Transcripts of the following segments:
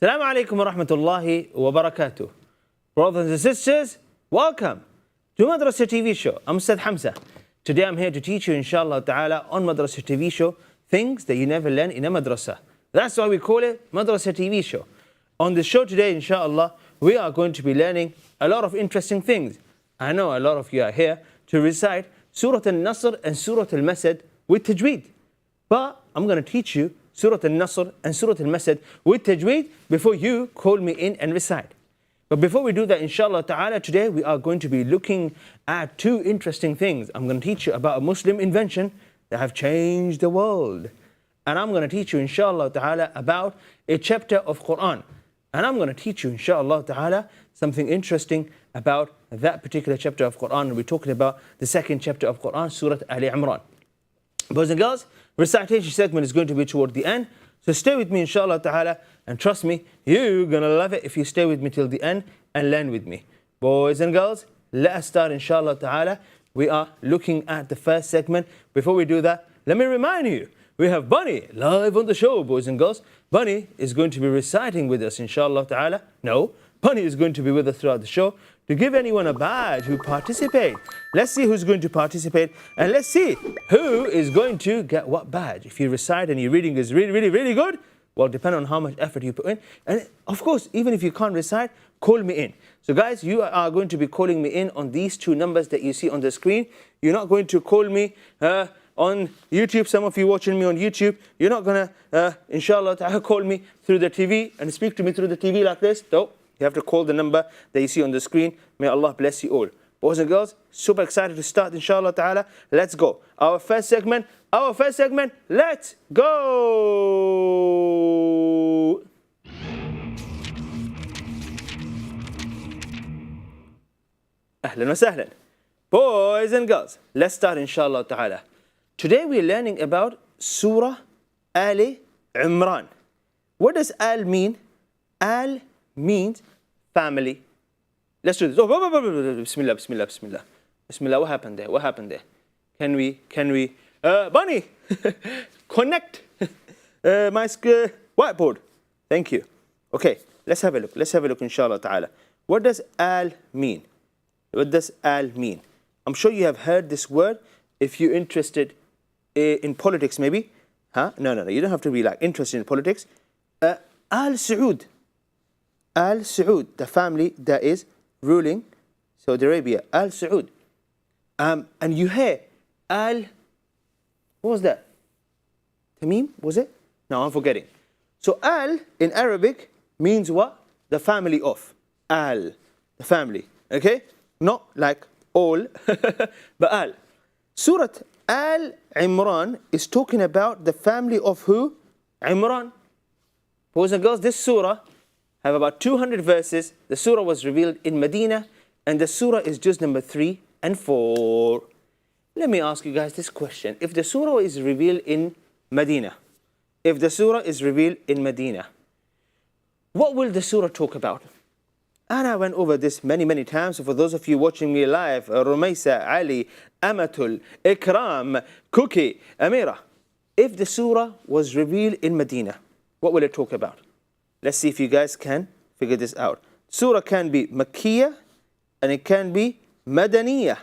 Assalamu alaikum wa rahmatullahi wa barakatuh. Brothers and sisters, welcome to Madrasa TV show. I'm Ustaz Hamza. Today I'm here to teach you, inshallah ta'ala, on Madrasa TV show, things that you never learn in a madrasa. That's why we call it Madrasa TV show. On the show today, inshallah, we are going to be learning a lot of interesting things. I know a lot of you are here to recite Surah Al-Nasr and Surah Al-Masad with Tajweed. But I'm going to teach you Surah Al-Nasr and Surah Al-Masad with Tajweed before you call me in and recite. But before we do that, inshallah ta'ala, today we are going to be looking at two interesting things. I'm going to teach you about a Muslim invention that have changed the world. And I'm going to teach you, inshallah ta'ala, about a chapter of Quran. And I'm going to teach you, inshallah ta'ala, something interesting about that particular chapter of Quran. And we're talking about the second chapter of Quran, Surah Ali Imran. Boys and girls, recitation segment is going to be toward the end. So stay with me, inshallah ta'ala, and trust me, you're going to love it if you stay with me till the end and learn with me. Boys and girls, let us start, inshallah ta'ala. We are looking at the first segment. Before we do that, let me remind you, we have Bunny live on the show, boys and girls. Bunny is going to be reciting with us, inshallah ta'ala. No, Bunny is going to be with us throughout the show to give anyone a badge who participate. Let's see who's going to participate, and let's see who is going to get what badge. If you recite and your reading is really good, well, depend on how much effort you put in. And of course, even if you can't recite, call me in. So guys, you are going to be calling me in on these two numbers that you see on the screen. You're not going to call me on YouTube. Some of you watching me on YouTube, you're not going to, inshallah ta'ala, call me through the TV and speak to me through the TV like this. No. You have to call the number that you see on the screen. May Allah bless you all. Boys and girls, super excited to start, inshallah ta'ala. Let's go. Our first segment, let's go. Ahlan wa sahlan. Boys and girls, let's start, inshallah ta'ala. Today we're learning about Surah Ali Imran. What does Al mean? Al means family. Let's do this. Oh, Bismillah, Bismillah, Bismillah. Bismillah, what happened there? What happened there? Can we, Bunny, connect my whiteboard. Thank you. Okay, let's have a look. Let's have a look, inshallah ta'ala. What does Al mean? What does Al mean? I'm sure you have heard this word if you're interested in politics, maybe. Huh? No. You don't have to be like interested in politics. Al Saud. Al Saud, the family that is ruling Saudi Arabia. Al Saud. And you hear Al, what was that? Tamim, was it? No, I'm forgetting. So Al in Arabic means what? The family of. Al, the family. Okay? Not like all, but Al. Surah Al Imran is talking about the family of who? Imran. Boys and girls, this surah have about 200 verses. The surah was revealed in Medina, and the surah is just number 3 and 4. Let me ask you guys this question. If the surah is revealed in Medina, what will the surah talk about? And I went over this many times. So for those of you watching me live, Rumaysa, Ali, Amatul, Ikram, Cookie, Amira. If the surah was revealed in Medina, what will it talk about? Let's see if you guys can figure this out. Surah can be Makkiyah and it can be Madaniyah.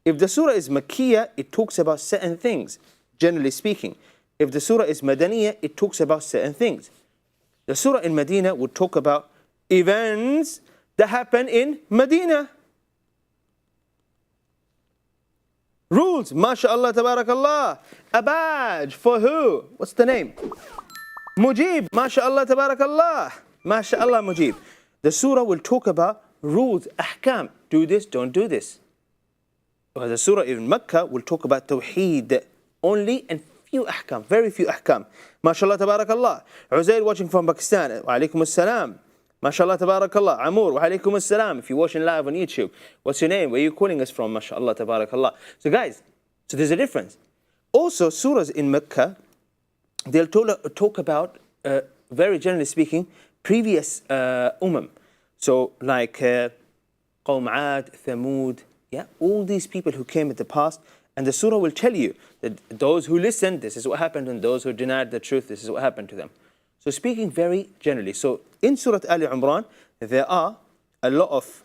If the surah is Makkiyah, it talks about certain things, generally speaking. If the surah is Madaniyah, it talks about certain things. The surah in Medina would talk about events that happen in Medina. Rules, mashallah, tabarakallah. A badge for who? What's the name? Mujib, mashallah, tabarakallah. Mashallah, Mujib. The surah will talk about rules, ahkam. Do this, don't do this. But the surah in Mecca will talk about tawheed only and few ahkam, very few ahkam. Mashallah, tabarakallah. Uzair watching from Pakistan. Wa alaikum assalam. MashaAllah, tabarakallah. Amur, wa alaikum assalam. If you're watching live on YouTube, what's your name? Where are you calling us from? MashaAllah, tabarakallah. So guys, so there's a difference. Also, surahs in Mecca, they'll talk about, very generally speaking, previous So like Qawm Aad, Thamud, yeah, all these people who came in the past, and the surah will tell you that those who listened, this is what happened, and those who denied the truth, this is what happened to them. So speaking very generally, so in Surah Ali Imran, there are a lot of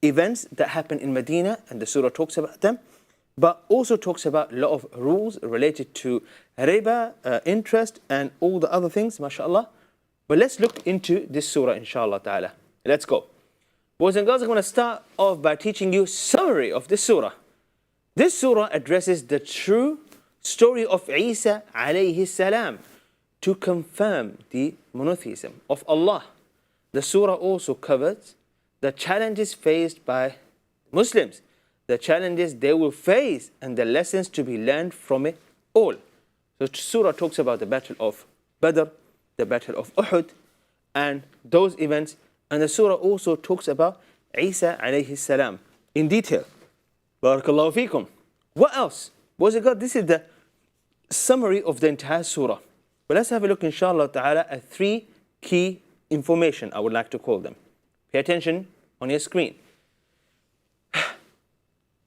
events that happen in Medina, and the surah talks about them, but also talks about a lot of rules related to riba, interest, and all the other things, mashallah. But let's look into this surah, inshallah ta'ala. Let's go. Boys and girls, I'm going to start off by teaching you a summary of this surah. This surah addresses the true story of Isa alayhi salam to confirm the monotheism of Allah. The surah also covers the challenges faced by Muslims, the challenges they will face, and the lessons to be learned from it all. So surah talks about the battle of Badr, the battle of Uhud, and those events. And the surah also talks about Isa alayhi salam in detail. Barakallahu feekum. What else? Boys and girls, this is the summary of the entire surah. But let's have a look, inshallah ta'ala, at 3 key information, I would like to call them. Pay attention on your screen.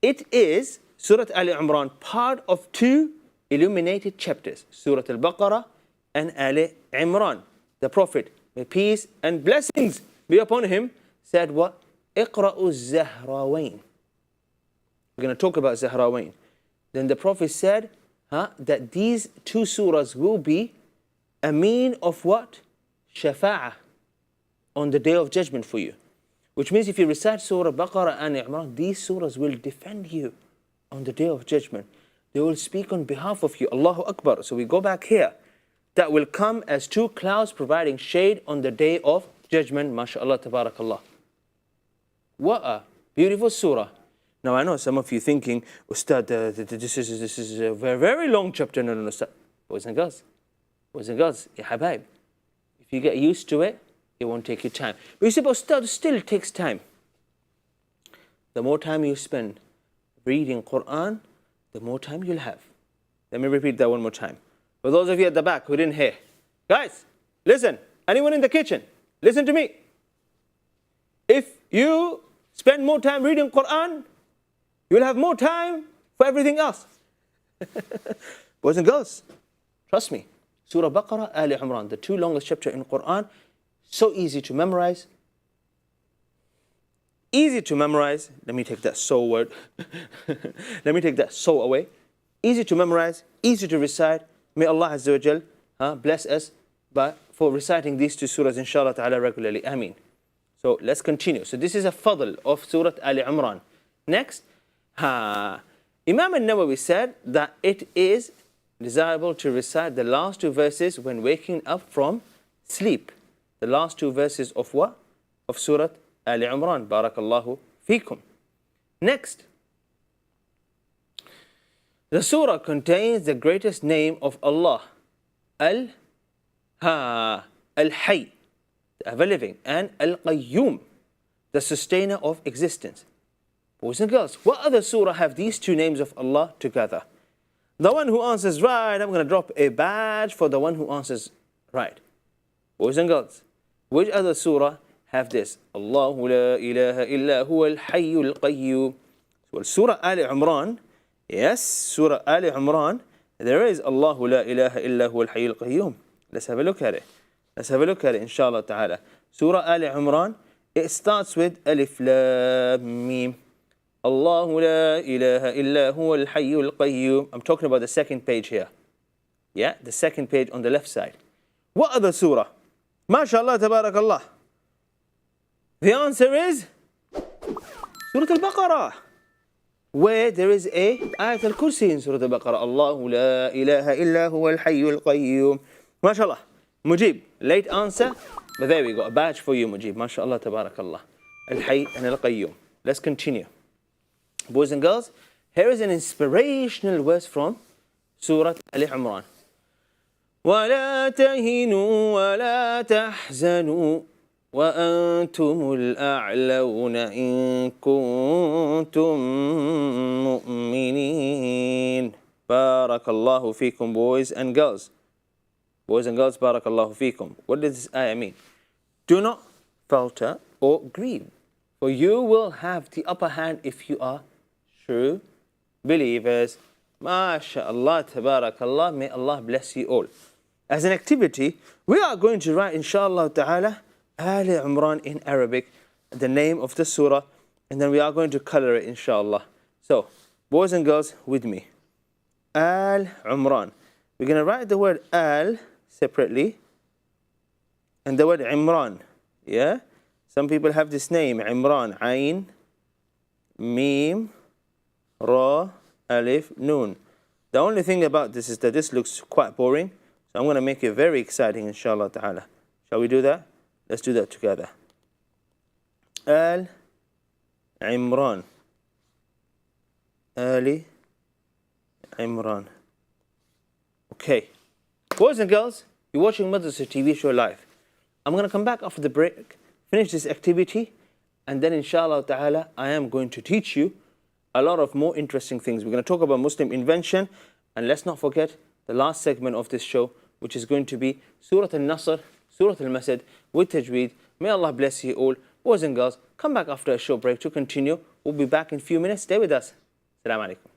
It is, Surah Ali Imran, part of 2 illuminated chapters, Surah Al-Baqarah and Ali Imran. The Prophet, may peace and blessings be upon him, said what? Iqra'u Zahrawain. We're going to talk about Zahrawain. Then the Prophet said that these 2 surahs will be a mean of what? Shafa'ah, on the day of judgment for you. Which means if you recite Surah Baqarah and Imran, these surahs will defend you on the day of judgment. They will speak on behalf of you. Allahu Akbar. So we go back here. That will come as 2 clouds providing shade on the day of judgment. MashaAllah, tabarakallah. What a beautiful surah. Now I know some of you thinking, Ustaz, this is a very, very long chapter. No, Ustaz. Boys and girls, ya habaib. If you get used to it, it won't take you time. But you say, but Ustaz, still takes time. The more time you spend reading Quran, the more time you'll have. Let me repeat that one more time. For those of you at the back who didn't hear. Guys, listen. Anyone in the kitchen, listen to me. If you spend more time reading Quran, you'll have more time for everything else. Boys and girls, trust me. Surah Baqarah, Ali Imran, the 2 longest chapters in Quran, so easy to memorize. Easy to memorize. Let me take that so word. Let me take that so away. Easy to memorize, easy to recite. May Allah Azza wa Jal bless us for reciting these 2 surahs, inshallah ta'ala, regularly. Ameen. So let's continue. So this is a fadl of Surah Ali Imran. Next, Imam al-Nawawi said that it is desirable to recite the last 2 verses when waking up from sleep. The last 2 verses of what? Of Surah Ali Imran. Barakallahu feekum. Next, the surah contains the greatest name of Allah, Al-Hayy, the ever-living, and Al-Qayyum, the sustainer of existence. Boys and girls, what other surah have these 2 names of Allah together? The one who answers right, I'm going to drop a badge for the one who answers right. Boys and girls, which other surah have this? Allahu la ilaha illa huwa al-hayyul qayyum. Well, Surah Ali Imran, yes, Surah Ali Imran, there is Allahu la ilaha illa huwa al-hayyul qayyum. Let's have a look at it. Let's have a look at it, inshallah ta'ala. Surah Ali Imran, it starts with Alif Lam Mim. Allahu la ilaha illa huwa al-hayyul qayyum. I'm talking about the 2nd page here. Yeah, the 2nd page on the left side. What other surah? MashaAllah, tabarakallah. The answer is Surah Al-Baqarah, where there is a Ayat Al-Kursi in Surah Al-Baqarah. Allahu la ilaha illa huwa al-hayyul qayyum. MashaAllah. Mujib, late answer, but there we go, a badge for you, Mujib. MashaAllah, tabarakallah. Al-Hayy and Al-Qayyum. Let's continue. Boys and girls, here is an inspirational verse from Surah Ali Imran. ولا تهنوا ولا تحزنوا وأنتم الأعلون إن كنتم مؤمنين. بارك الله فيكم, boys and girls. Boys and girls, بارك الله فيكم. What does this ayah mean? Do not falter or grieve, for you will have the upper hand if you are true believers. MashaAllah, tabarakallah, may Allah bless you all. As an activity, we are going to write, inshallah ta'ala, Ali Imran in Arabic, the name of the surah, and then we are going to color it, inshallah. So, boys and girls, with me. Al Imran. We're going to write the word Al separately, and the word Imran. Yeah? Some people have this name, Imran. Ain, Mim, Ra, Alif, Noon. The only thing about this is that this looks quite boring. So I'm going to make it very exciting, inshallah ta'ala. Shall we do that? Let's do that together. Al Imran. Ali Imran. Okay. Boys and girls, you're watching Madrasa TV show live. I'm going to come back after the break, finish this activity, and then inshallah ta'ala, I am going to teach you a lot of more interesting things. We're going to talk about Muslim invention, and let's not forget the last segment of this show, which is going to be Surah Al-Nasr, Surah Al-Masad with Tajweed. May Allah bless you all. Boys and girls, come back after a short break to continue. We'll be back in a few minutes. Stay with us. Assalamu alaikum.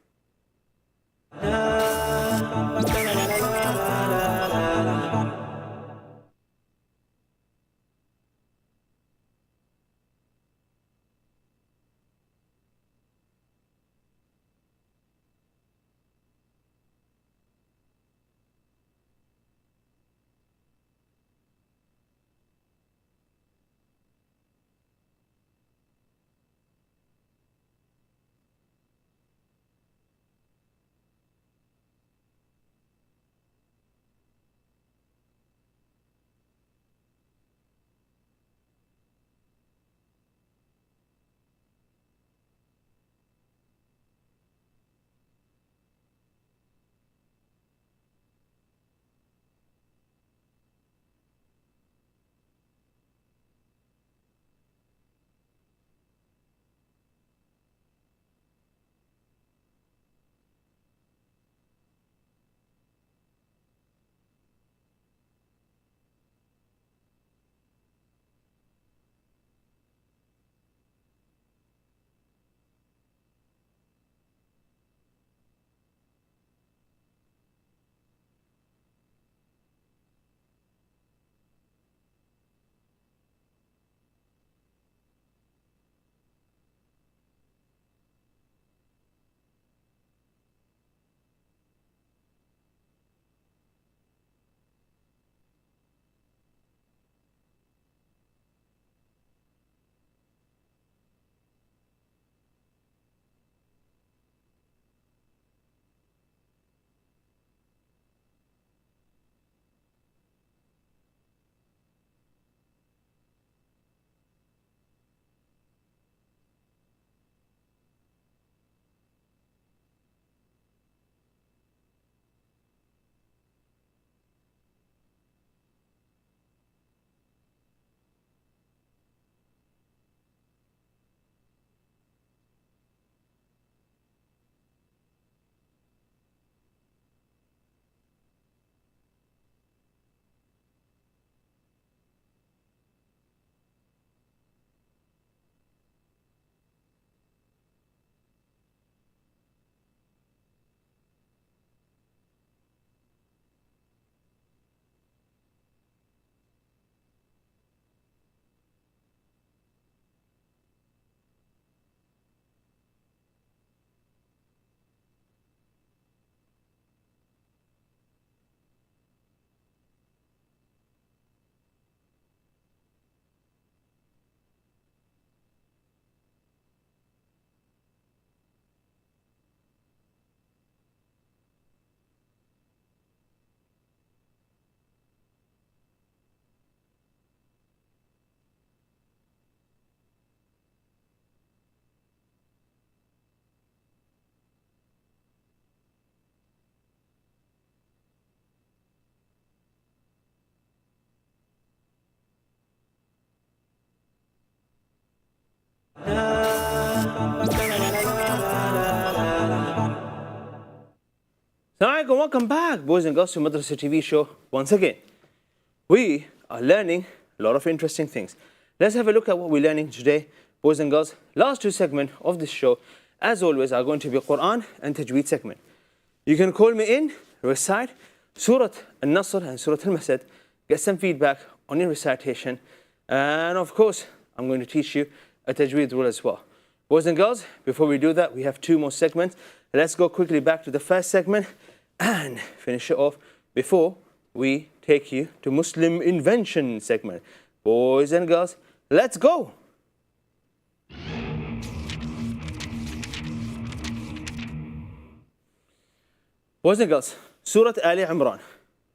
alaikum, welcome back, boys and girls, to Madrasa TV show once again. We are learning a lot of interesting things. Let's have a look at what we're learning today, boys and girls. Last two segments of this show, as always, are going to be Quran and Tajweed segment. You can call me in, recite Surah Al-Nasr and Surah Al-Masad, get some feedback on your recitation, and of course, I'm going to teach you a Tajweed rule as well. Boys and girls, before we do that, we have two more segments. Let's go quickly back to the first segment and finish it off before we take you to Muslim Invention segment. Boys and girls, let's go! Boys and girls, Surah Ali Imran.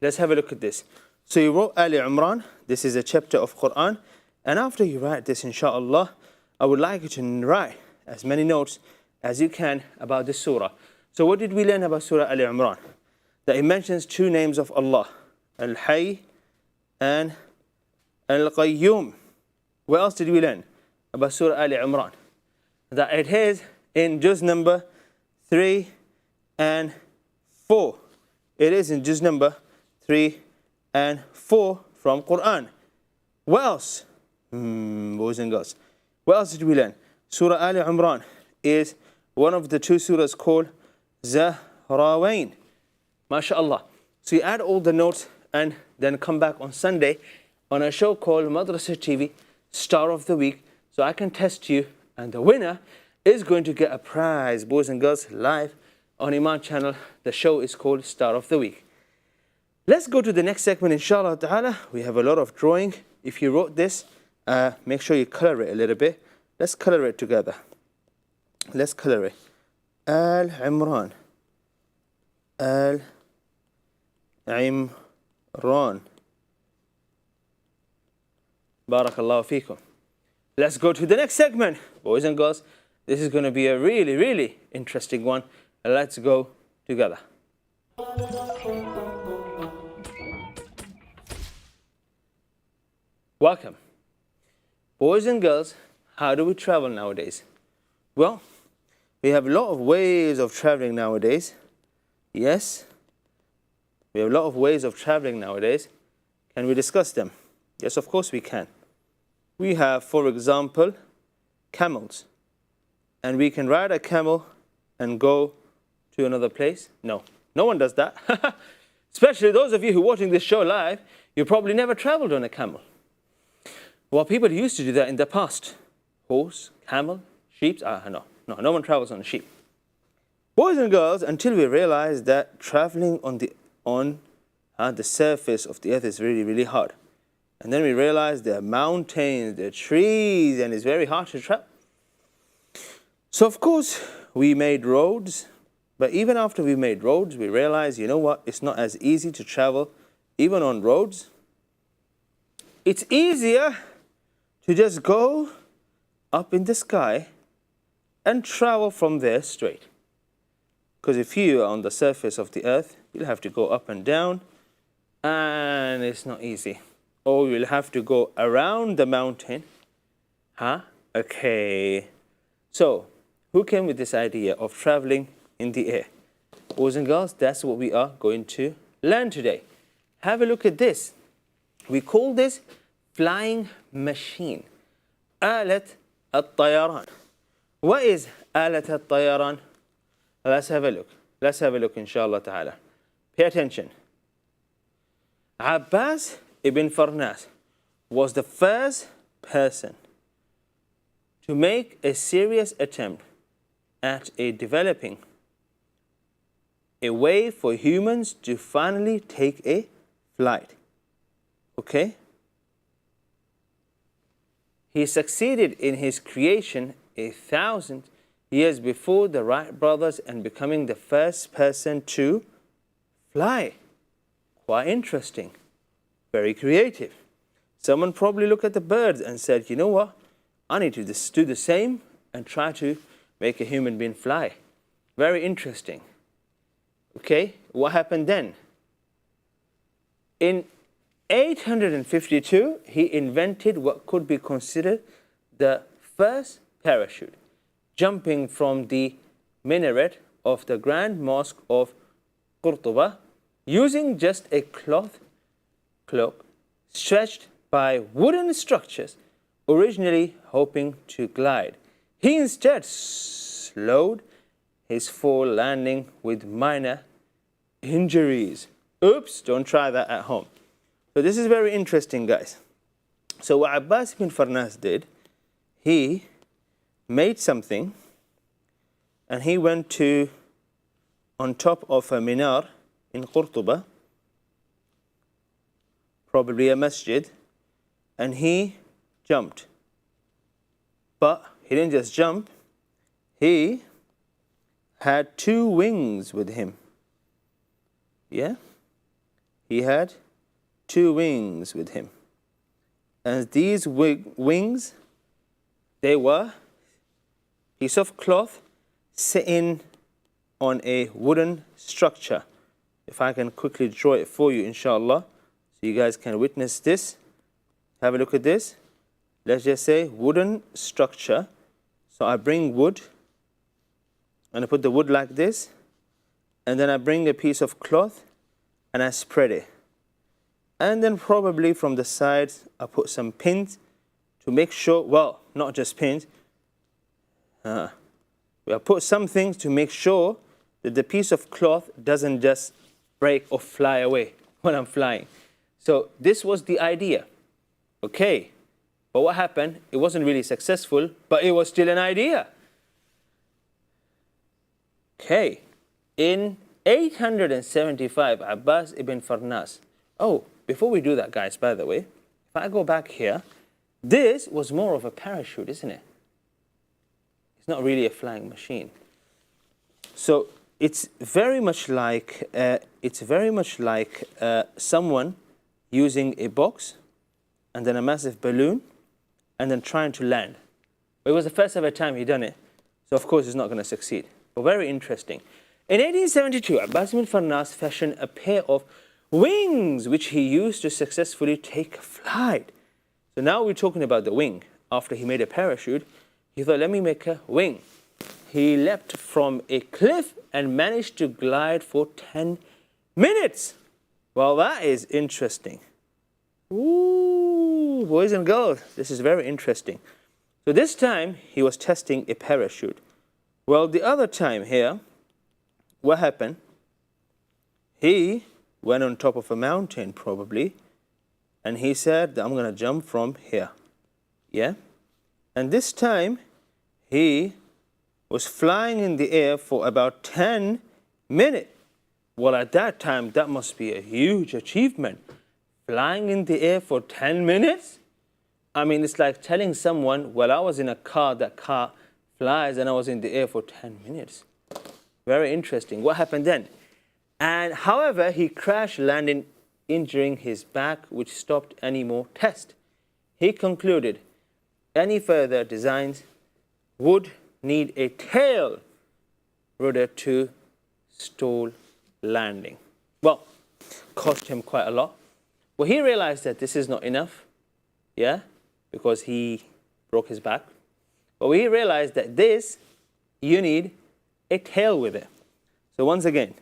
Let's have a look at this. So you wrote Ali Imran. This is a chapter of Quran. And after you write this, inshallah, I would like you to write as many notes as you can about this surah. So what did we learn about Surah Ali Imran? That it mentions two names of Allah, Al-Hayy and Al-Qayyum. What else did we learn about Surah Ali Imran? That it is in juz number 3 and 4. It is in juz number 3 and 4 from Quran. What else? Boys and girls, what else did we learn? Surah Ali Imran is one of the two surahs called Zahrawain. MashaAllah. So you add all the notes and then come back on Sunday on a show called Madrasa TV Star of the Week, so I can test you, and the winner is going to get a prize, boys and girls, live on Eman Channel. The show is called Star of the Week. Let's go to the next segment, inshallah ta'ala. We have a lot of drawing. If you wrote this, make sure you color it a little bit. Let's color it together. Let's color it. Al-Imran. Al-Imran. Barakallahu feekum. Let's go to the next segment. Boys and girls, this is going to be a really, really interesting one. Let's go together. Welcome. Boys and girls, how do we travel nowadays? Well, we have a lot of ways of traveling nowadays. Yes, we have a lot of ways of traveling nowadays. Can we discuss them? Yes, of course we can. We have, for example, camels. And we can ride a camel and go to another place. No one does that. Especially those of you who are watching this show live, you probably never traveled on a camel. Well, people used to do that in the past. Horse, camel, sheep. No one travels on a sheep. Boys and girls, until we realize that traveling on the surface of the earth is really, really hard. And then we realize there are mountains, there are trees, and it's very hard to travel. So of course, we made roads. But even after we made roads, we realized, you know what? It's not as easy to travel even on roads. It's easier to just go up in the sky and travel from there straight. Because if you are on the surface of the earth, you'll have to go up and down, and it's not easy. Or you'll have to go around the mountain. Okay. So, who came with this idea of traveling in the air? Boys and girls, that's what we are going to learn today. Have a look at this. We call this flying machine. Alat al-Tayaran. What is Alat al-Tayaran? Let's have a look. Let's have a look, inshallah ta'ala. Pay attention. Abbas ibn Farnas was the first person to make a serious attempt at developing a way for humans to finally take a flight. Okay? He succeeded in his creation 1,000 years before the Wright brothers and becoming the first person to fly. Quite interesting. Very creative. Someone probably looked at the birds and said, you know what? I need to just do the same and try to make a human being fly. Very interesting. Okay, what happened then? In 852, he invented what could be considered the first parachute, jumping from the minaret of the Grand Mosque of Qurtuba using just a cloth cloak stretched by wooden structures, originally hoping to glide. He instead slowed his fall, landing with minor injuries. Oops, don't try that at home. So this is very interesting, guys. So what Abbas ibn Farnas did, he made something and he went to on top of a minar in Qurtuba, probably a masjid, and he jumped. But he didn't just jump, he had two wings with him. Yeah? He had two wings with him. And these wings, they were a piece of cloth sitting on a wooden structure. If I can quickly draw it for you, inshallah, so you guys can witness this. Have a look at this. Let's just say wooden structure. So I bring wood, and I put the wood like this, and then I bring a piece of cloth, and I spread it. And then probably from the sides, I put some pins to make sure, well, not just pins. I put some things to make sure that the piece of cloth doesn't just break or fly away when I'm flying. So this was the idea. Okay, but what happened? It wasn't really successful, but it was still an idea. Okay, in 875, Abbas ibn Farnas. Oh, before we do that, guys, by the way, if I go back here, this was more of a parachute, isn't it? It's not really a flying machine. So it's very much like someone using a box and then a massive balloon and then trying to land. But it was the first ever time he done it, so of course it's not going to succeed. But very interesting. In 1872, Abbas ibn Farnas fashioned a pair of wings which he used to successfully take flight. So now we're talking about the wing. After he made a parachute, he thought, let me make a wing. He leapt from a cliff and managed to glide for 10 minutes. Well, that is interesting. Ooh, boys and girls, this is very interesting. So this time, he was testing a parachute. Well, the other time here, what happened? He went on top of a mountain, probably, and he said, I'm going to jump from here. Yeah? And this time, he was flying in the air for about 10 minutes. Well, at that time, that must be a huge achievement. Flying in the air for 10 minutes? I mean, it's like telling someone, well, I was in a car, that car flies, and I was in the air for 10 minutes. Very interesting. What happened then? And however, he crashed, landing, injuring his back, which stopped any more tests. He concluded any further designs would need a tail rudder to stall landing. Well, cost him quite a lot. Well, he realized that this is not enough, yeah, because he broke his back. But he realized that this, you need a tail with it. So once again,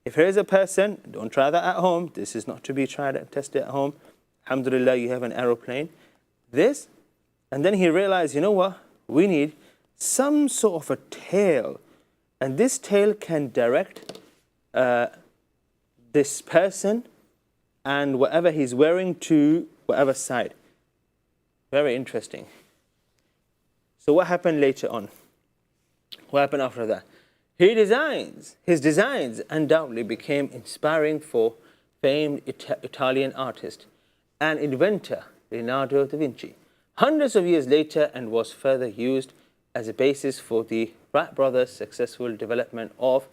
if here is a person, don't try that at home. This is not to be tried and tested at home. Alhamdulillah, you have an aeroplane. This, and then he realized, you know what? We need some sort of a tail. And this tail can direct this person and whatever he's wearing to whatever side. Very interesting. So what happened later on? What happened after that? His designs undoubtedly became inspiring for famed Italian artist and inventor Leonardo da Vinci. Hundreds of years later, and was further used as a basis for the Wright brothers' successful development of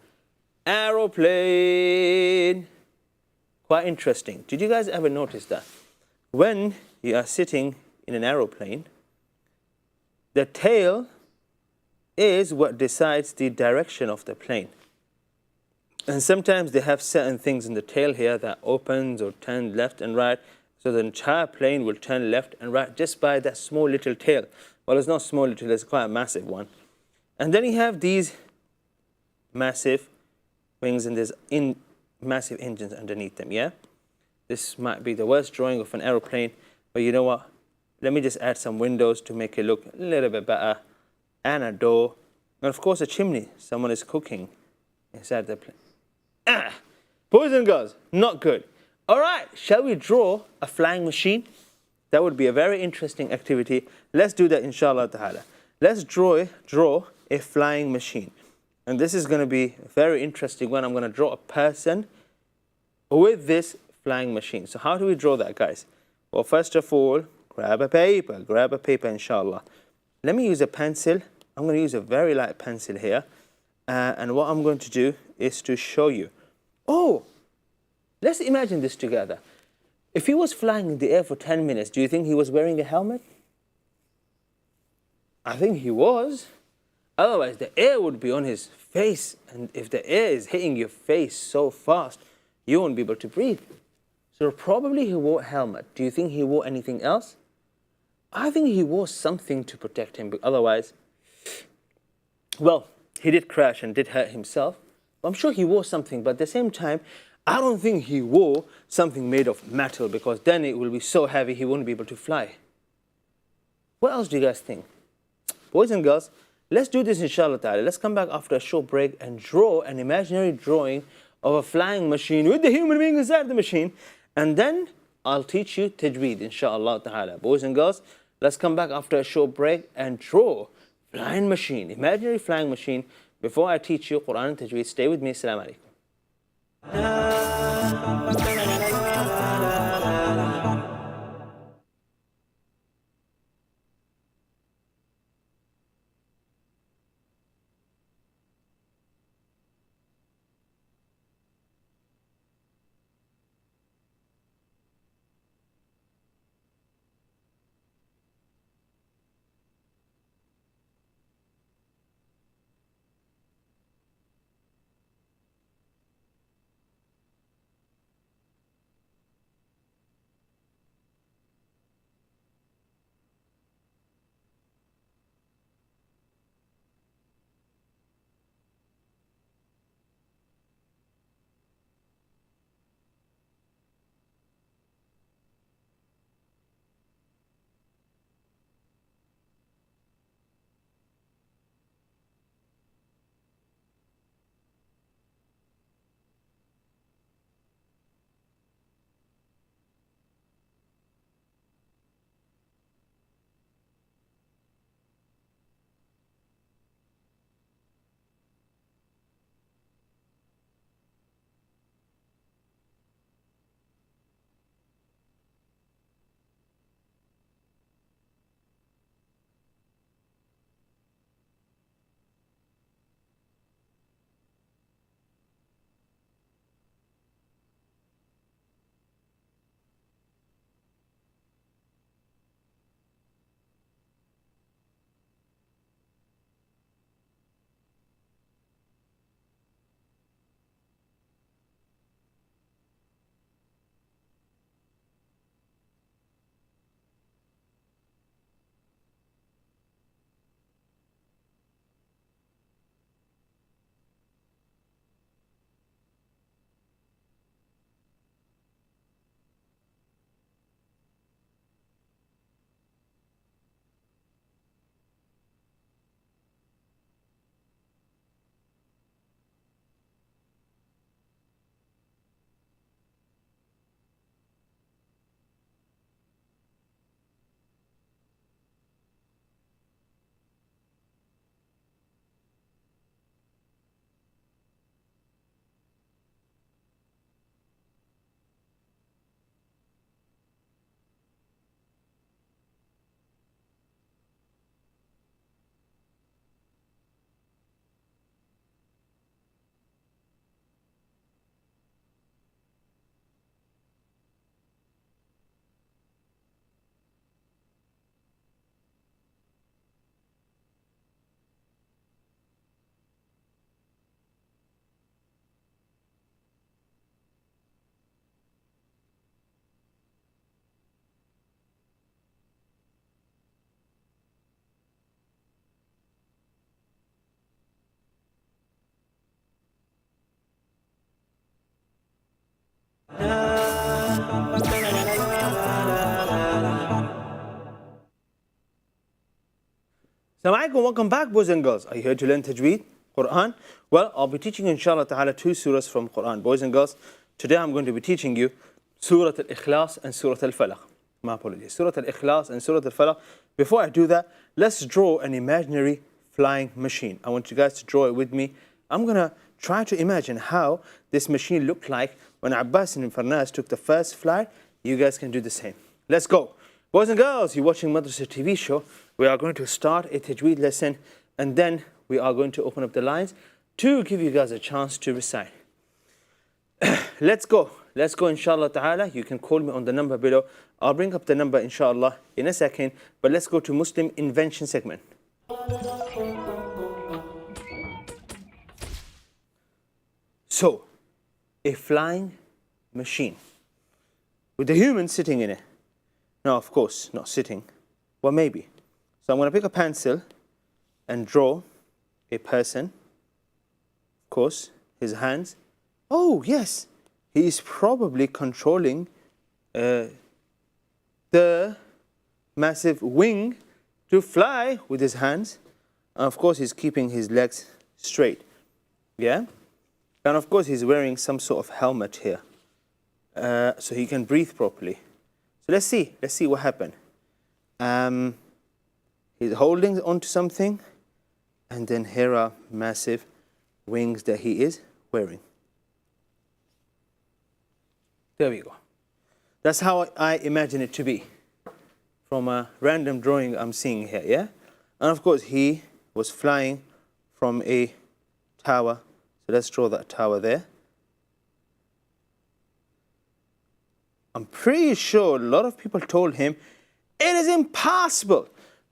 aeroplane. Quite interesting. Did you guys ever notice that? When you are sitting in an aeroplane, the tail is what decides the direction of the plane. And sometimes they have certain things in the tail here that opens or turns left and right, so the entire plane will turn left and right just by that small little tail. Well, it's not small little, it's quite a massive one. And then you have these massive wings, and there's massive engines underneath them, yeah? This might be the worst drawing of an aeroplane, but you know what? Let me just add some windows to make it look a little bit better, and a door, and of course a chimney. Someone is cooking inside the plane. Boys and girls, not good. All right, shall we draw a flying machine? That would be a very interesting activity. Let's do that, inshallah ta'ala. Let's draw a flying machine. And this is going to be a very interesting one. I'm going to draw a person with this flying machine. So how do we draw that, guys? Well, first of all, grab a paper, inshallah. Let me use a pencil. I'm going to use a very light pencil here. And what I'm going to do is to show you. Oh, let's imagine this together. If he was flying in the air for 10 minutes, do you think he was wearing a helmet? I think he was. Otherwise, the air would be on his face. And if the air is hitting your face so fast, you won't be able to breathe. So probably he wore a helmet. Do you think he wore anything else? I think he wore something to protect him. But otherwise, well, he did crash and did hurt himself. I'm sure he wore something. But at the same time, I don't think he wore something made of metal, because then it will be so heavy he won't be able to fly. What else do you guys think? Boys and girls, let's do this, inshallah ta'ala. Let's come back after a short break and draw an imaginary drawing of a flying machine with the human being inside the machine. And then I'll teach you tajweed, inshallah ta'ala. Boys and girls, let's come back after a short break and draw flying machine, imaginary flying machine. Before I teach you Quran and tajweed, stay with me. Assalamu alaikum. Assalamu alaikum, welcome back, boys and girls. Are you here to learn Tajweed, Quran? Well, I'll be teaching you, inshallah ta'ala, 2 surahs from Quran. Boys and girls, today I'm going to be teaching you Surah Al-Ikhlas and Surah Al-Falaq. My apologies. Surah Al-Ikhlas and Surah Al-Falaq. Before I do that, let's draw an imaginary flying machine. I want you guys to draw it with me. I'm going to try to imagine how this machine looked like when Abbas and Farnas took the first flight. You guys can do the same. Let's go. Boys and girls, you're watching Madrasa TV show. We are going to start a Tajweed lesson, and then we are going to open up the lines to give you guys a chance to recite. Let's go. Let's go, inshallah ta'ala. You can call me on the number below. I'll bring up the number, inshallah, in a second. But let's go to Muslim invention segment. So, a flying machine with the human sitting in it. No, of course, not sitting. Well, maybe. So I'm going to pick a pencil and draw a person. Of course, his hands. Oh, yes. He is probably controlling the massive wing to fly with his hands. And of course, he's keeping his legs straight. Yeah? And of course, he's wearing some sort of helmet here. So he can breathe properly. So let's see what happened. He's holding onto something, and then here are massive wings that he is wearing. There we go. That's how I imagine it to be from a random drawing I'm seeing here, yeah? And of course, he was flying from a tower. So let's draw that tower there. I'm pretty sure a lot of people told him, it is impossible.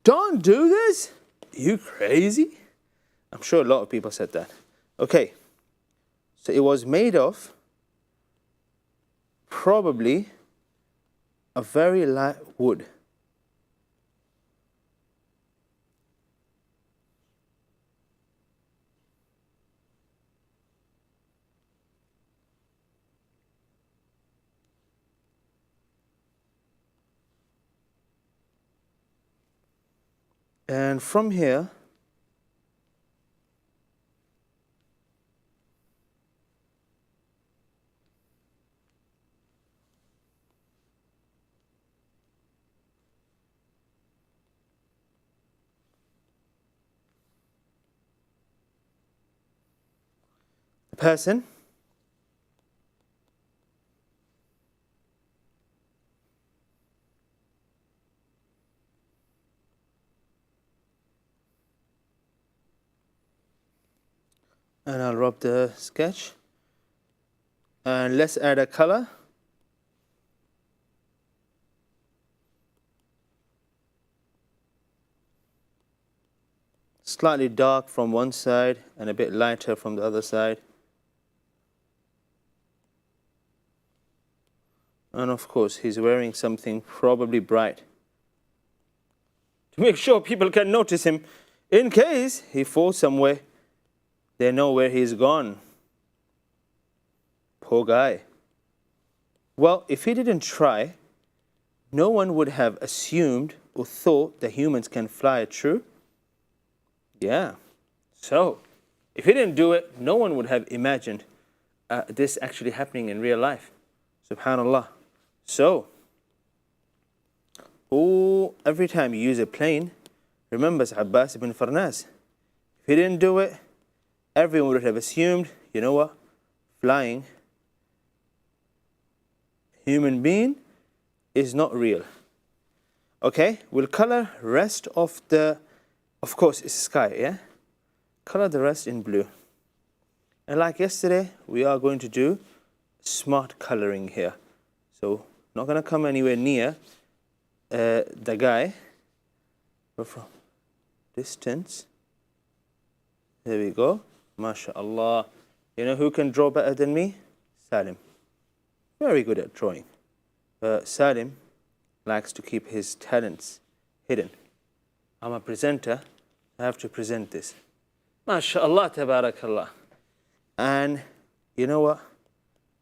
Don't do this. Are you crazy? I'm sure a lot of people said that. Okay. So it was made of probably a very light wood. And from here, the person and I'll rub the sketch, and let's add a color. Slightly dark from one side and a bit lighter from the other side. And of course, he's wearing something probably bright to make sure people can notice him in case he falls somewhere. They know where he's gone. Poor guy. Well, if he didn't try, no one would have assumed or thought that humans can fly, true? Yeah. So, if he didn't do it, no one would have imagined this actually happening in real life. Subhanallah. So, every time you use a plane, remember Abbas ibn Farnas. If he didn't do it, everyone would have assumed, you know what, flying, human being, is not real. Okay, we'll color rest of the, of course, it's sky, yeah? Color the rest in blue. And like yesterday, we are going to do smart coloring here. So, not going to come anywhere near the guy, but from distance. There we go. MashaAllah. You know who can draw better than me? Salim. Very good at drawing. Salim likes to keep his talents hidden. I'm a presenter. I have to present this. MashaAllah, tabarakallah. And you know what?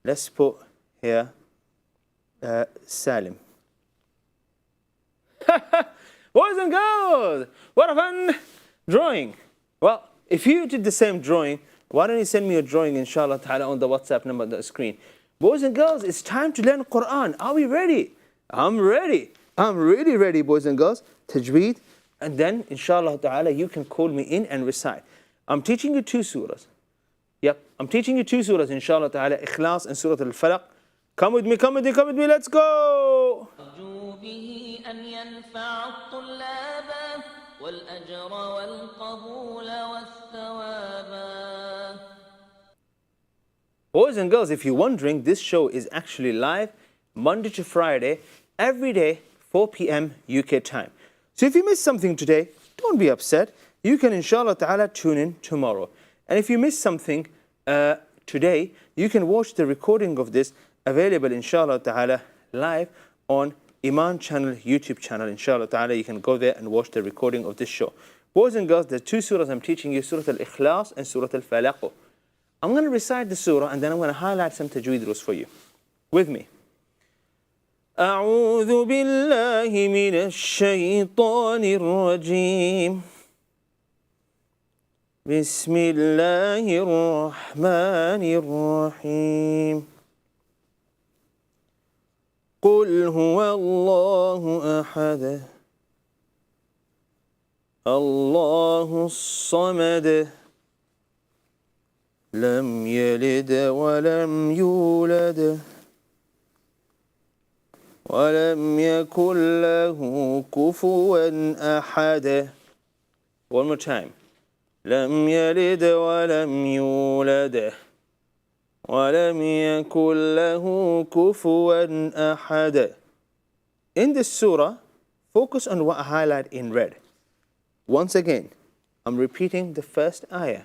Let's put here Salim. Boys and girls, what a fun Drawing. Well, if you did the same drawing, why don't you send me a drawing, inshallah ta'ala, on the WhatsApp number on the screen. Boys and girls, it's time to learn Quran. Are we ready? I'm ready. I'm really ready, boys and girls. Tajweed. And then, inshallah ta'ala, you can call me in and recite. I'm teaching you 2 surahs. Yep, I'm teaching you 2 surahs, inshallah ta'ala, Ikhlas and Surah Al-Falaq. Come with me, come with me, come with me, let's go! Boys and girls, if you're wondering, this show is actually live Monday to Friday, every day, 4 p.m. UK time. So if you missed something today, don't be upset. You can, inshallah ta'ala, tune in tomorrow. And if you missed something today, you can watch the recording of this available, inshallah ta'ala, live on Eman Channel YouTube channel. Inshallah ta'ala, you can go there and watch the recording of this show. Boys and girls, the 2 surahs I'm teaching you, Surah Al-Ikhlas and Surah Al-Falaq. I'm going to recite the surah and then I'm going to highlight some tajweed rules for you. With me. أعوذ بالله من الشيطان الرجيم. بسم الله الرحمن الرحيم. قل هو الله أحد الله الصمد لم يلد ولم يولد ولم يكن له كفوا أحد. One more time. لم يلد ولم يولد ولم يكن له كفوا أحد. In this surah, focus on what I highlight in red. Once again, I'm repeating the first ayah.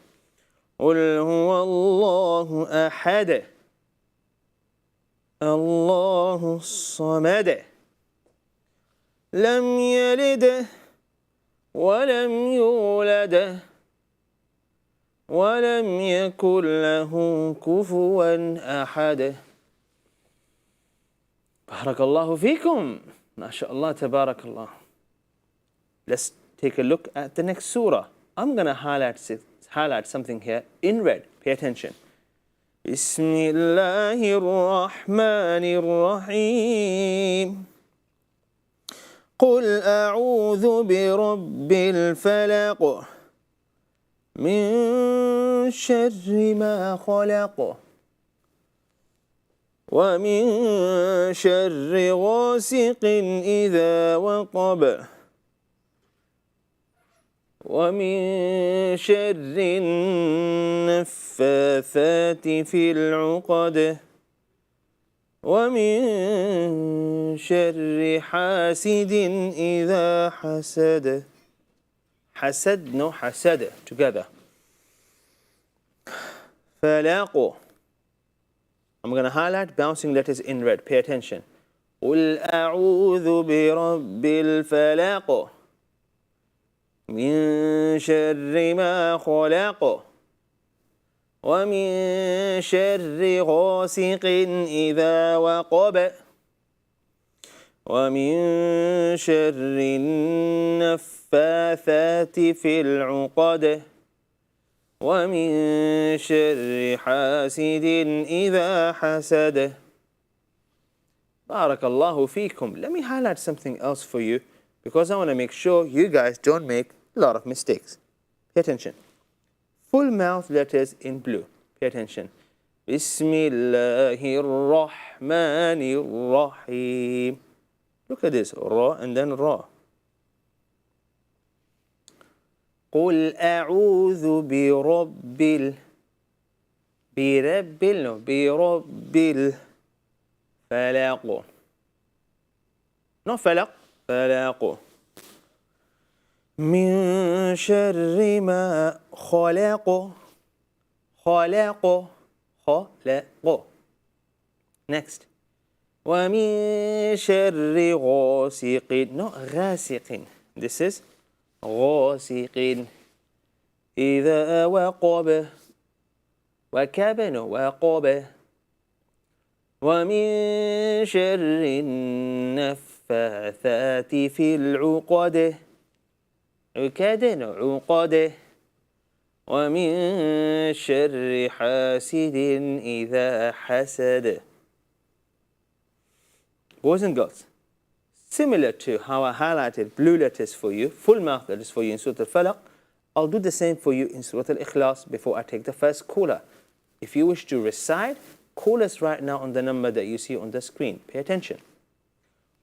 قل هو الله أحد الله الصمد لم يلد ولم يولد ولم يكن له كفوا أحد. بارك الله فيكم. ما شاء الله تبارك الله. Let's take a look at the next surah. I'm going to highlight something here in red. Pay attention. بسم الله الرحمن الرحيم. قل أعوذ برب الفلق من شر ما خلق ومن شر غاسق إذا وقب ومن شر النفاثات في العقد ومن شر حاسد إذا حسد. حسد, no حسد, together. فلاق. I'm going to highlight bouncing letters in red. Pay attention. قل أعوذ برب الفلاق من شر ما خلق ومن شر غاسق إذا وقب ومن شر النفاثات في العقد ومن شر حاسد إذا حسد. بارك الله فيكم. Let me highlight something else for you because I want to make sure you guys don't make a lot of mistakes. Pay attention. Full mouth letters in blue. Pay attention. بسم الله الرحمن الرحيم. Look at this. Ra and then Ra. قل أعوذ برب الفلق. No فلق. فلاق. من شر ما خلق. خلق. خلق. Next. ومن شر غاسق. No غاسق. This is غاسق إذا وقب. وكب. No وقب. ومن شر النفاثات في العقد. عقد عقد ومن شر حاسد إذا حسد. Boys and girls, similar to how I highlighted blue letters for you, full mouth letters for you in Surah Al-Falaq, I'll do the same for you in Surah Al-Ikhlas before I take the first caller. If you wish to recite, call us right now on the number that you see on the screen. Pay attention.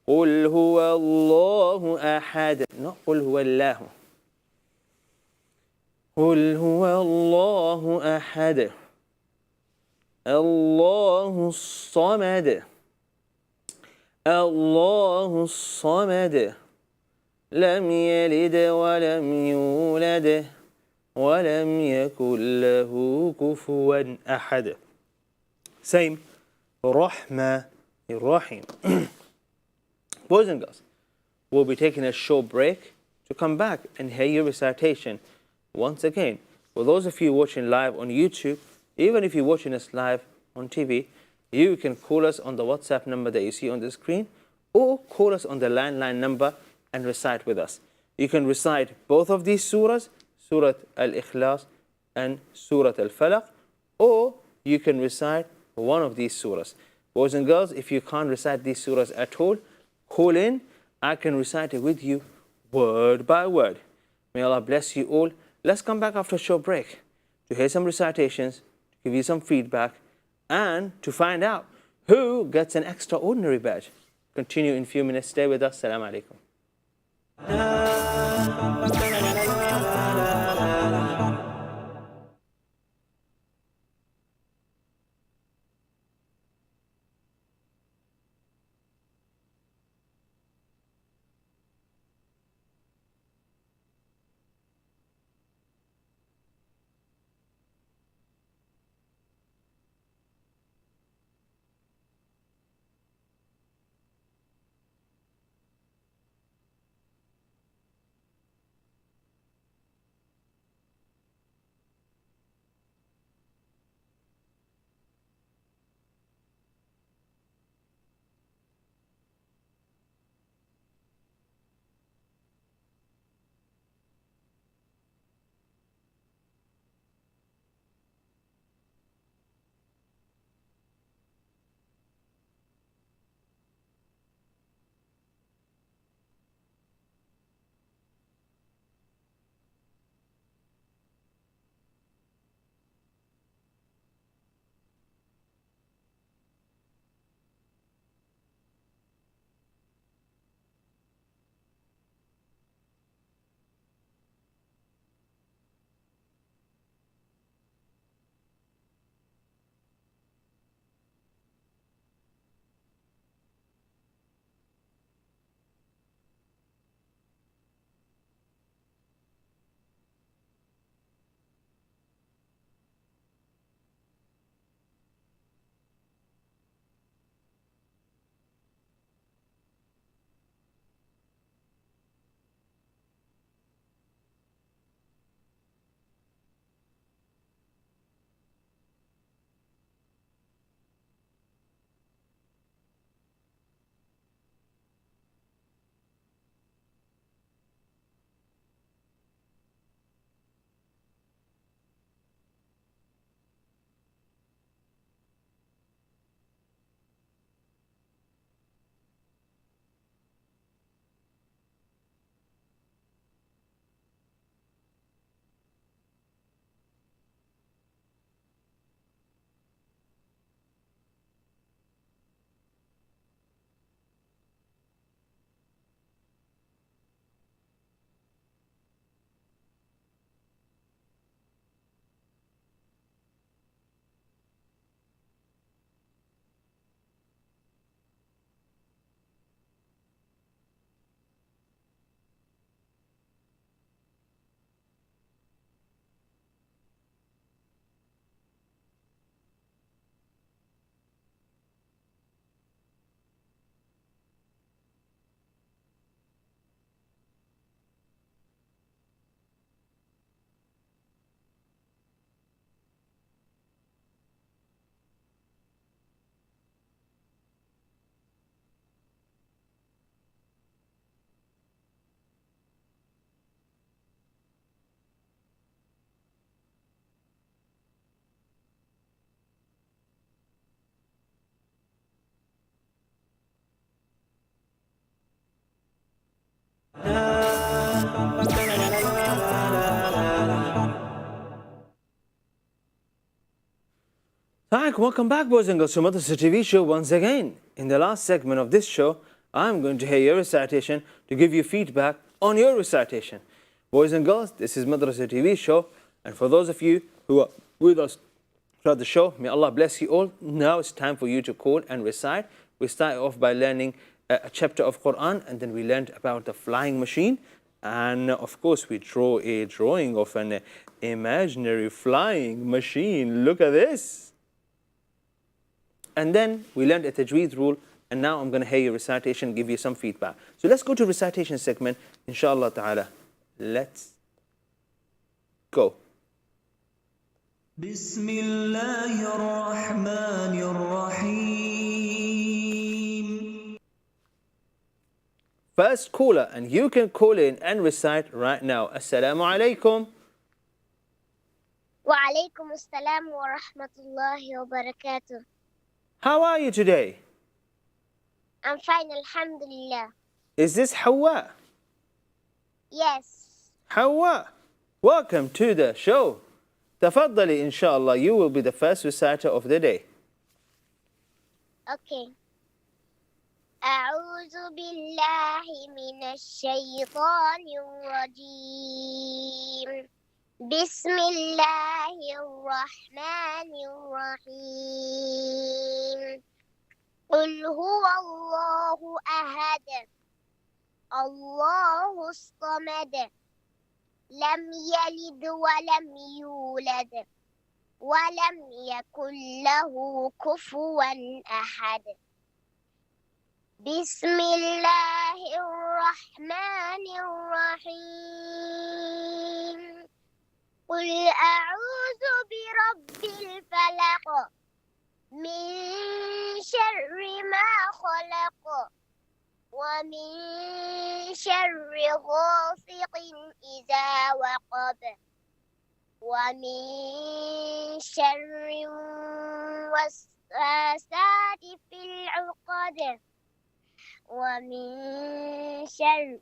قُلْ هُوَ اللَّهُ أَحَدٌ. Not قُلْ هُوَ اللَّهُ. قُلْ هُوَ اللَّهُ أَحَدٌ اللَّهُ الصَّمَدُ الله الصمد لم يلد ولم يولد ولم يكن له كفوا أحد. Same. Rahma Rahim. Boys and girls, we'll be taking a short break to come back and hear your recitation once again. For those of you watching live on YouTube, even if you're watching us live on TV, you can call us on the WhatsApp number that you see on the screen, or call us on the landline number and recite with us. You can recite both of these surahs, Surah Al-Ikhlas and Surah Al-Falaq, or you can recite one of these surahs. Boys and girls, if you can't recite these surahs at all, call in. I can recite it with you word by word. May Allah bless you all. Let's come back after a short break to hear some recitations, to give you some feedback, and to find out who gets an extraordinary badge. Continue in a few minutes. Stay with us. Assalamu alaikum. welcome back, boys and girls, to Madrasa TV show once again. In the last segment of this show, I'm going to hear your recitation to give you feedback on your recitation. Boys and girls, this is Madrasa TV show, and for those of you who are with us throughout the show, may Allah bless you all. Now it's time for you to call and recite. We started off by learning a chapter of Quran, and then we learned about the flying machine. And of course, we draw a drawing of an imaginary flying machine. Look at this. And then we learned a tajweed rule, and now I'm going to hear your recitation, give you some feedback. So let's go to recitation segment, inshallah ta'ala. Let's go. بسم الله الرحمن الرحيم. First caller, and you can call in and recite right now. Assalamu alaikum. Wa alaikum assalam wa rahmatullahi wa barakatuh. How are you today? I'm fine, alhamdulillah. Is this Hawa? Yes. Hawa, welcome to the show. Tafaddali, inshallah, you will be the first reciter of the day. Okay. أعوذ بالله من الشيطان الرجيم. بسم الله الرحمن الرحيم. قل هو الله أحد الله الصمد لم يلد ولم يولد ولم يكن له كفوا أحد. بسم الله الرحمن الرحيم. قل أعوذ برب الفلق من شر ما خلق ومن شر غاسق إذا وقب ومن شر الوسواسات في العقد ومن شر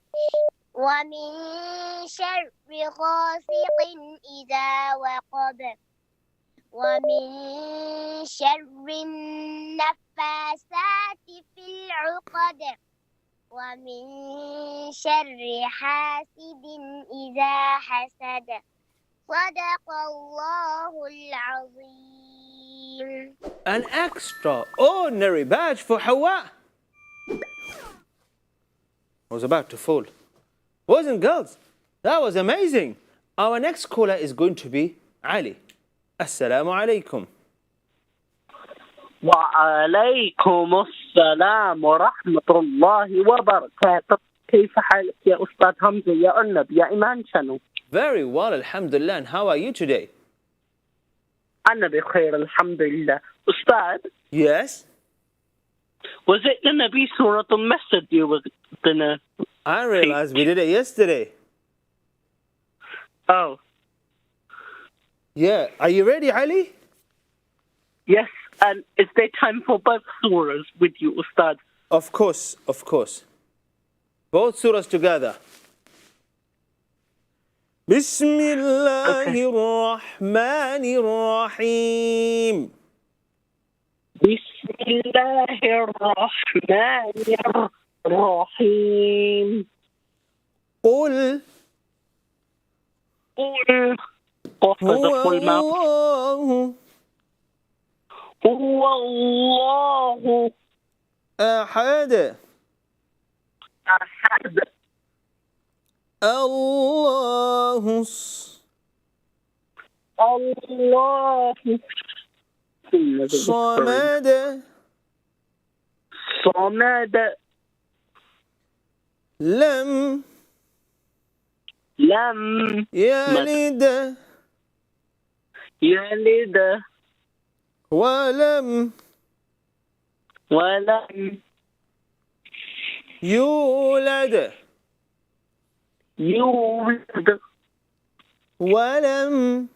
غاسق إذا وقب ومن شر النفاسات في العقد ومن شر حاسد إذا حسد. صدق الله العظيم. An extraordinary badge for Hawa. I was about to fall. Boys and girls, that was amazing. Our next caller is going to be Ali. Assalamu alaikum. وعليكم السلام ورحمة الله وبركاته. كيف حالك يا أستاذ حمزة يا أرنب يا إيمان Channel؟ Very well, alhamdulillah. And how are you today? أنا بخير الحمد لله. أستاذ, Yes? was it going to be Surah Al-Masad you were going to... I realized we did it yesterday. Oh, Yeah. Are you ready, Ali? yes. And is there time for both surahs with you, Ustad? Of course, of course. Both surahs together. بسم الله الرحمن الرحيم. بسم الله الرحمن الرحيم. قل قل هو الله هو الله أحد أحد الله الله صمد صمد لم لم يلد يلد ولم ولم يولد يولد ولم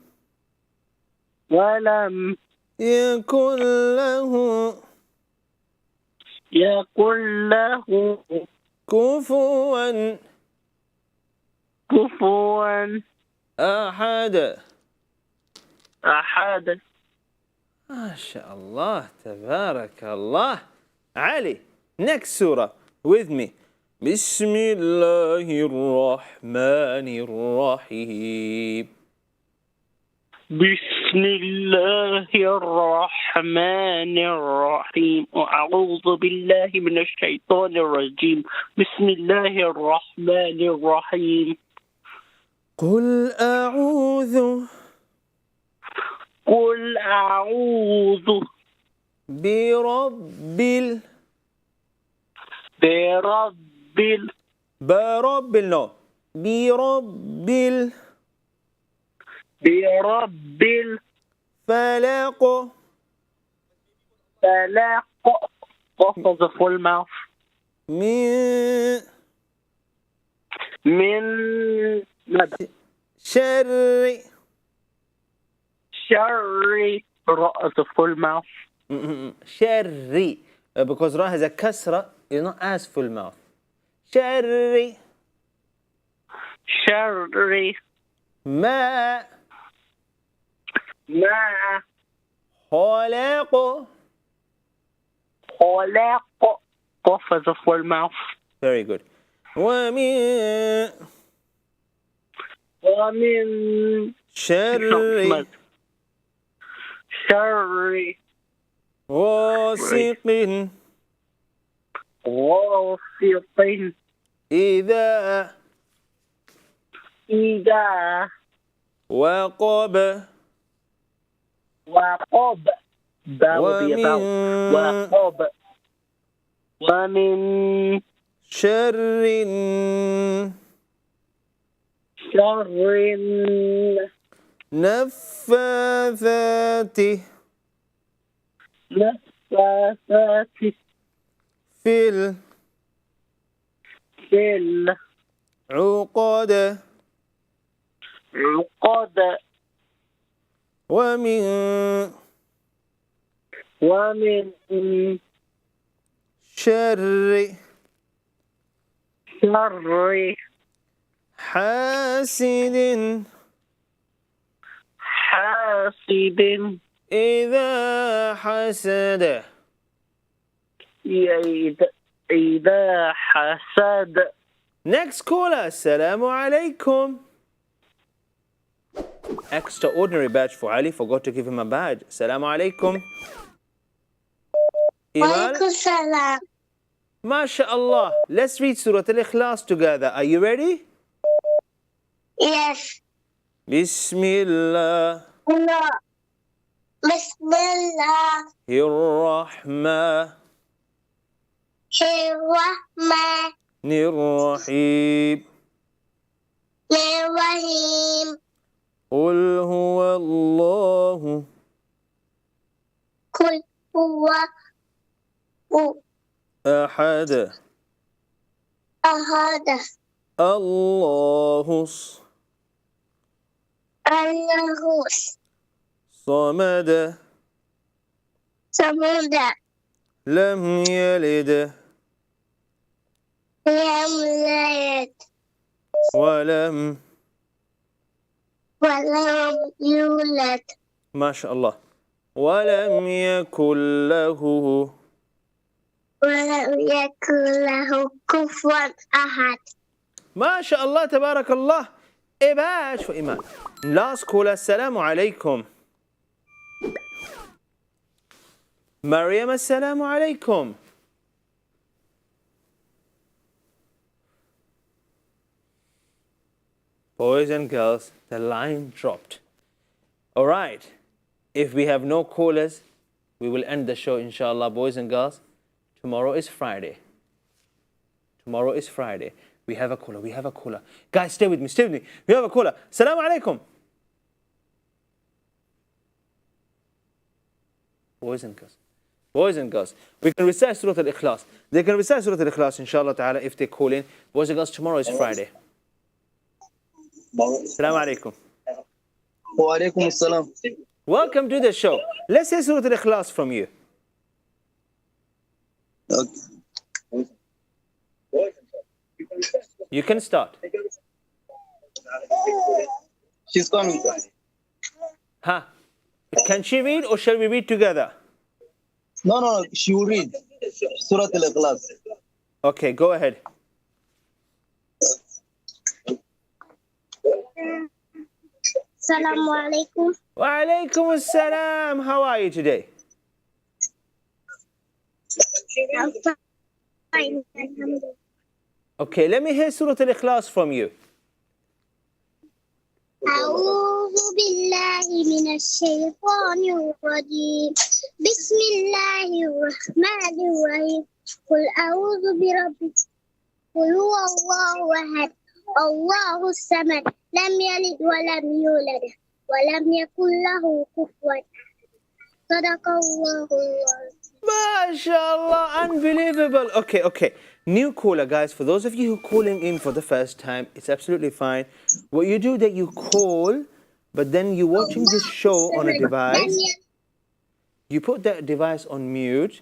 ولم يكن له يكن له كفوا كفوا أحد. أحد. ما شاء الله تبارك الله. علي, next surah with me. بسم الله الرحمن الرحيم. بسم الله الرحمن الرحيم. أعوذ بالله من الشيطان الرجيم. بسم الله الرحمن الرحيم. قل أعوذ قل أعوذ برب برب الفلق الفلق. What was the full mouth? من من ماذا؟ شر شر. Ra is the full mouth. شر, because Ra has a kasra, is not as full mouth. شر شر ما ما خلق. خلق. Qaf is the full mouth. Very good. ومن شر شر غاسق غاسق إذا وقب. وقب. وقب. ومن شر نفاثات في العقد. ومن شر حاسد إذا حسد. إذا حسد. Next caller, Assalamu alaikum. Extraordinary badge for Ali, forgot to give him a badge. Assalamu alaikum. Walaikum salam. MashaAllah. Let's read Surah Al-Ikhlas together. Are you ready? Yes. Bismillah. No. Bismillah. الرحمن Rahman. الرحيم. Rahim. قل هو الله Kul huwa أحد ahad. الله Allahus. صمد Samuda. لم يلد Yamlayat. ولم. Walam yulad. ما شاء الله. ولم يكن له Walam yakun lahu kufuwan ahad. ما شاء الله تبارك الله. A badge for Eman. Last caller, Assalamu alaikum. Maryam, Assalamu alaikum. Boys and girls, the line dropped. All right. If we have no callers, we will end the show, inshallah, boys and girls. Tomorrow is Friday. Tomorrow is Friday. We have a caller. We have a caller. Guys, stay with me. Stay with me. We have a caller. Assalamu alaikum. Boys and girls. Boys and girls. We can recite Surah Al-Ikhlas. They can recite Surah Al-Ikhlas, inshallah ta'ala, if they call in. Boys and girls, tomorrow is Friday. Assalamu alaikum. Wa alaikum assalam. Welcome to the show. Let's hear Surah Al-Ikhlas from you. Okay. You can start. She's coming, sir. Ha. Can she read or shall we read together? No. She will read Surah Al-Ikhlas. Okay, go ahead. Assalamu alaikum. Wa alaikum assalam. How are you today? I'm fine. Alhamdulillah. Okay, let me hear Surah Al-Ikhlas from you. أعوذ بالله من الشيطان الرجيم بسم الله الرحمن الرحيم قل أعوذ برب قل هو الله أحد الله الصمد لم يلد ولم يولد ولم يكن له كفوا أحد صدق الله العظيم. MashaAllah, unbelievable. Okay. New caller, guys. For those of you who are calling in for the first time, it's absolutely fine. What you do that you call, but then you're watching this show on a device. You put that device on mute,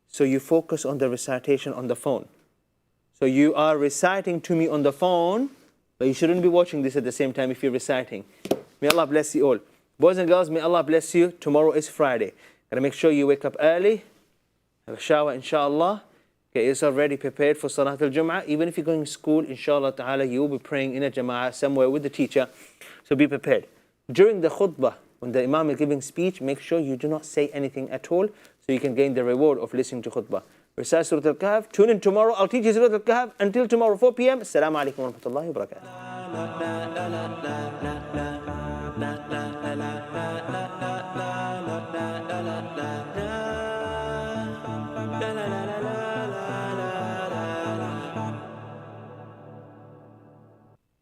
so you focus on the recitation on the phone. So you are reciting to me on the phone, but you shouldn't be watching this at the same time if you're reciting. May Allah bless you all. Boys and girls, may Allah bless you. Tomorrow is Friday. Gotta make sure you wake up early, have a shower, inshallah. Get yourself ready, prepared for Salat al-Jum'ah. Even if you're going to school, inshallah ta'ala, you will be praying in a jama'ah somewhere with the teacher. So be prepared. During the khutbah, when the imam is giving speech, make sure you do not say anything at all, so you can gain the reward of listening to khutbah. Recite Surah Al-Kahf. Tune in tomorrow. I'll teach you Surah Al-Kahf. Until tomorrow, 4 p.m. Assalamu alaikum wa rahmatullahi wa barakatuh.